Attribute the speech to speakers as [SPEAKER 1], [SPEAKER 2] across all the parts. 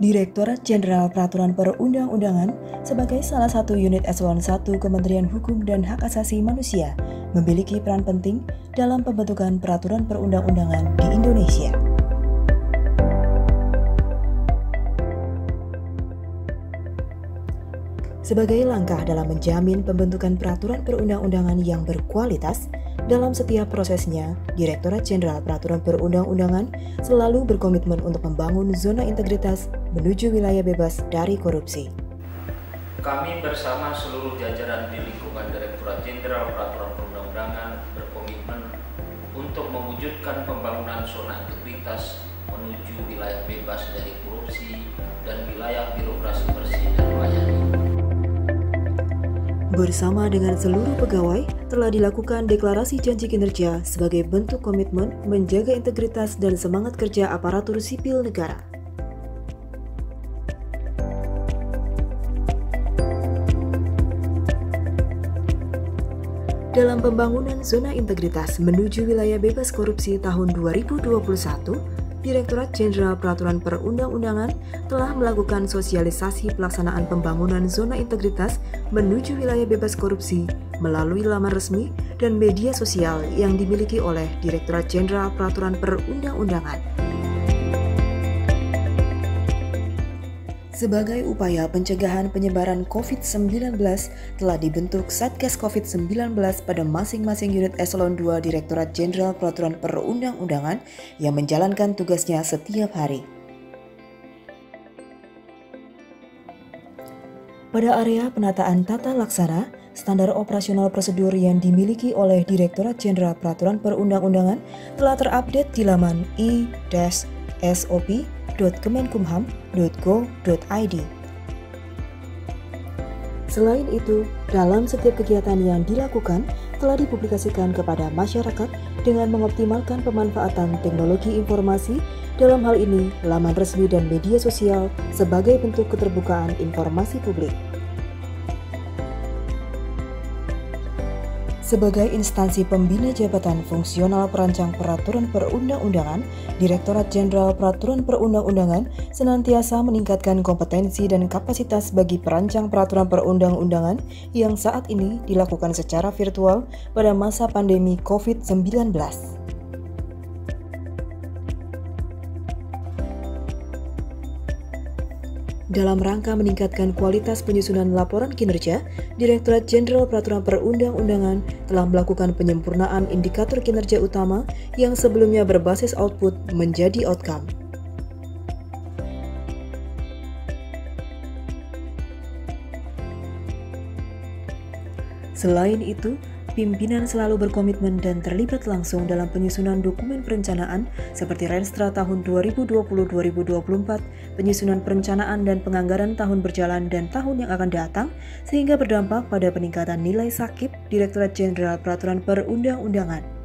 [SPEAKER 1] Direktorat Jenderal Peraturan Perundang-undangan sebagai salah satu unit eselon 1 Kementerian Hukum dan Hak Asasi Manusia memiliki peran penting dalam pembentukan peraturan perundang-undangan di Indonesia. Sebagai langkah dalam menjamin pembentukan peraturan perundang-undangan yang berkualitas, dalam setiap prosesnya, Direktorat Jenderal Peraturan Perundang-undangan selalu berkomitmen untuk membangun zona integritas menuju wilayah bebas dari korupsi.
[SPEAKER 2] Kami bersama seluruh jajaran di lingkungan Direktorat Jenderal Peraturan Perundang-undangan berkomitmen untuk mewujudkan pembangunan zona integritas menuju wilayah bebas dari korupsi dan wilayah birokrasi bersih dan melayani.
[SPEAKER 1] Bersama dengan seluruh pegawai, telah dilakukan deklarasi janji kinerja sebagai bentuk komitmen menjaga integritas dan semangat kerja aparatur sipil negara. Dalam pembangunan zona integritas menuju wilayah bebas korupsi tahun 2021, Direktorat Jenderal Peraturan Perundang-undangan telah melakukan sosialisasi pelaksanaan pembangunan zona integritas menuju wilayah bebas korupsi melalui laman resmi dan media sosial yang dimiliki oleh Direktorat Jenderal Peraturan Perundang-undangan. Sebagai upaya pencegahan penyebaran COVID-19, telah dibentuk Satgas COVID-19 pada masing-masing unit eselon 2 Direktorat Jenderal Peraturan Perundang-undangan yang menjalankan tugasnya setiap hari. Pada area penataan tata laksana, standar operasional prosedur yang dimiliki oleh Direktorat Jenderal Peraturan Perundang-undangan telah terupdate di laman i-sop.kemenkumham.go.id. Selain itu, dalam setiap kegiatan yang dilakukan telah dipublikasikan kepada masyarakat dengan mengoptimalkan pemanfaatan teknologi informasi, dalam hal ini laman resmi dan media sosial sebagai bentuk keterbukaan informasi publik. Sebagai instansi pembina jabatan fungsional perancang peraturan perundang-undangan, Direktorat Jenderal Peraturan Perundang-undangan senantiasa meningkatkan kompetensi dan kapasitas bagi perancang peraturan perundang-undangan yang saat ini dilakukan secara virtual pada masa pandemi COVID-19. Dalam rangka meningkatkan kualitas penyusunan laporan kinerja, Direktorat Jenderal Peraturan Perundang-undangan telah melakukan penyempurnaan indikator kinerja utama yang sebelumnya berbasis output menjadi outcome. Selain itu, pimpinan selalu berkomitmen dan terlibat langsung dalam penyusunan dokumen perencanaan seperti Renstra tahun 2020-2024, penyusunan perencanaan dan penganggaran tahun berjalan dan tahun yang akan datang, sehingga berdampak pada peningkatan nilai sakit Direktorat Jenderal Peraturan Perundang-undangan.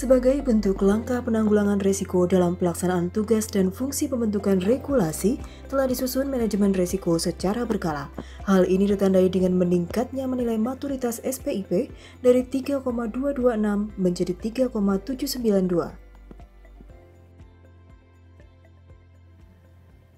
[SPEAKER 1] Sebagai bentuk langkah penanggulangan risiko dalam pelaksanaan tugas dan fungsi pembentukan regulasi, telah disusun manajemen risiko secara berkala. Hal ini ditandai dengan meningkatnya menilai maturitas SPIP dari 3,226 menjadi 3,792.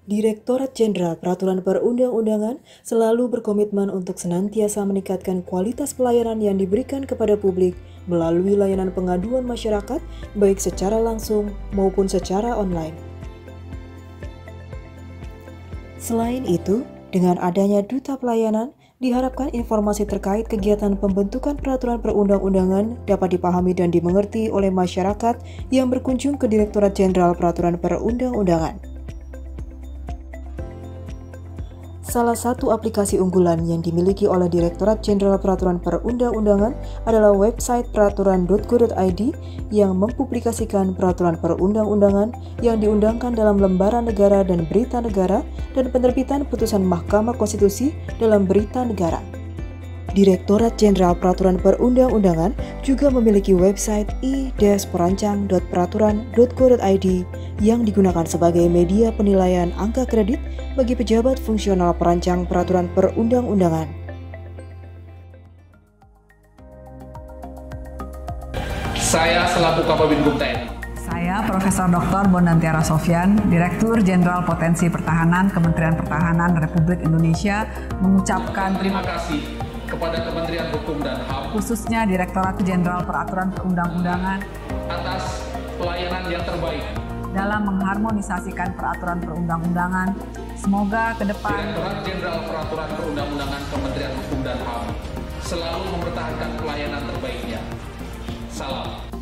[SPEAKER 1] Direktorat Jenderal Peraturan Perundang-undangan selalu berkomitmen untuk senantiasa meningkatkan kualitas pelayanan yang diberikan kepada publik melalui layanan pengaduan masyarakat baik secara langsung maupun secara online. Selain itu, dengan adanya Duta Pelayanan, diharapkan informasi terkait kegiatan pembentukan peraturan perundang-undangan dapat dipahami dan dimengerti oleh masyarakat yang berkunjung ke Direktorat Jenderal Peraturan Perundang-undangan. Salah satu aplikasi unggulan yang dimiliki oleh Direktorat Jenderal Peraturan Perundang-undangan adalah website peraturan.go.id yang mempublikasikan peraturan perundang-undangan yang diundangkan dalam lembaran negara dan berita negara dan penerbitan putusan Mahkamah Konstitusi dalam berita negara. Direktorat Jenderal Peraturan Perundang-undangan juga memiliki website i-perancang.peraturan.go.id yang digunakan sebagai media penilaian angka kredit bagi pejabat fungsional perancang peraturan perundang-undangan.
[SPEAKER 3] Saya selaku Kababinkum TNI.
[SPEAKER 4] Saya
[SPEAKER 3] Saya Profesor Dr. Bondantiara Sofyan, Direktur Jenderal Potensi Pertahanan Kementerian Pertahanan Republik Indonesia, mengucapkan
[SPEAKER 4] terima kasih kepada Kementerian Hukum dan HAM,
[SPEAKER 3] khususnya Direktorat Jenderal Peraturan Perundang-undangan,
[SPEAKER 4] atas pelayanan yang terbaik
[SPEAKER 3] dalam mengharmonisasikan peraturan perundang-undangan. Semoga ke depan
[SPEAKER 4] Direktorat Jenderal Peraturan Perundang-undangan Kementerian Hukum dan HAM selalu mempertahankan pelayanan terbaiknya. Salam.